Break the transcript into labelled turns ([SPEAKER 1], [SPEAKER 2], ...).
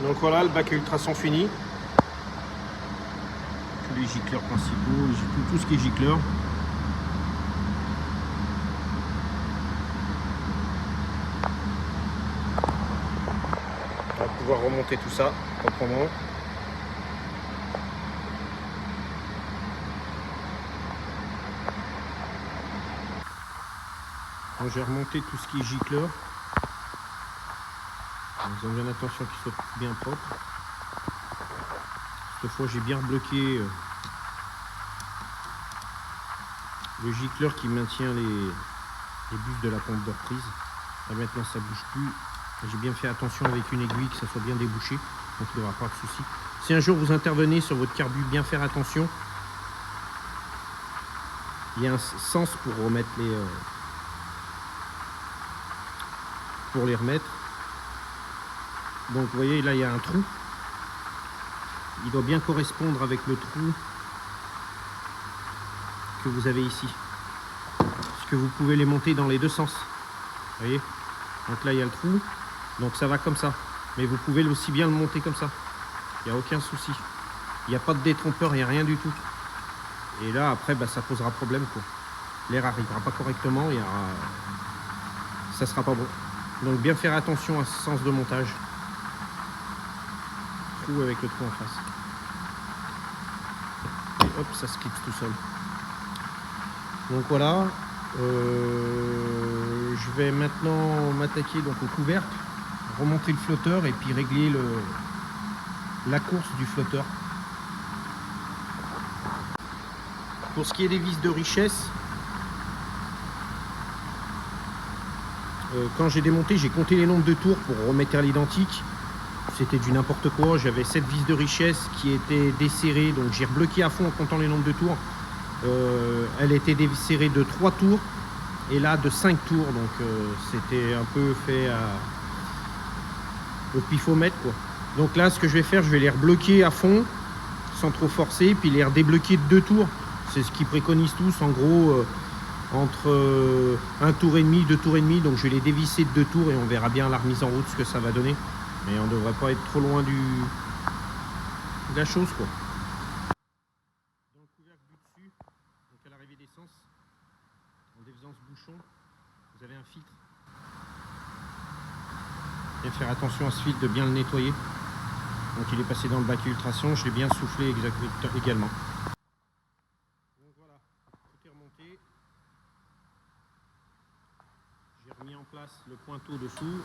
[SPEAKER 1] Donc voilà, le bac à ultrasons fini. Tous les gicleurs principaux, tout ce qui est gicleur. On va pouvoir remonter tout ça proprement. Donc j'ai remonté tout ce qui est gicleur. En faisant bien attention qu'il soit bien propre. Cette fois j'ai bien bloqué le gicleur qui maintient les bus de la pompe de reprise. Là maintenant ça bouge plus. J'ai bien fait attention avec une aiguille que ça soit bien débouché, donc il n'y aura pas de souci. Si un jour vous intervenez sur votre carbu, bien faire attention. Il y a un sens pour remettre les remettre. Donc vous voyez là il y a un trou. Il doit bien correspondre avec le trou que vous avez ici. Parce que vous pouvez les monter dans les deux sens. Vous voyez? Donc là il y a le trou. Donc ça va comme ça. Mais vous pouvez aussi bien le monter comme ça. Il n'y a aucun souci. Il n'y a pas de détrompeur, il n'y a rien du tout. Et là après ça posera problème quoi. L'air n'arrivera pas correctement, ça sera pas bon. Donc bien faire attention à ce sens de montage. Trou avec le trou en face. Et hop, ça se clipse tout seul. Donc voilà. Je vais maintenant m'attaquer donc au couvercle, remonter le flotteur et puis régler la course du flotteur. Pour ce qui est des vis de richesse, quand j'ai démonté, j'ai compté les nombres de tours pour remettre à l'identique. C'était du n'importe quoi. J'avais 7 vis de richesse qui étaient desserrées, donc j'ai rebloqué à fond en comptant les nombres de tours. Elle était desserrée de 3 tours et là de 5 tours, donc c'était un peu fait au pifomètre quoi. Donc là ce que je vais faire, je vais les rebloquer à fond sans trop forcer, puis les redébloquer de 2 tours. C'est ce qu'ils préconisent tous en gros, entre 1 tour et demi, 2 tours et demi. Donc je vais les dévisser de 2 tours et on verra bien à la remise en route ce que ça va donner. Mais on ne devrait pas être trop loin de la chose quoi. Dans le couvercle du dessus, donc à l'arrivée d'essence, en défaisant ce bouchon, vous avez un filtre. Et faire attention à ce filtre, de bien le nettoyer. Donc il est passé dans le bac à ultrasons, je l'ai bien soufflé également. Donc voilà, tout est remonté. J'ai remis en place le pointeau dessous.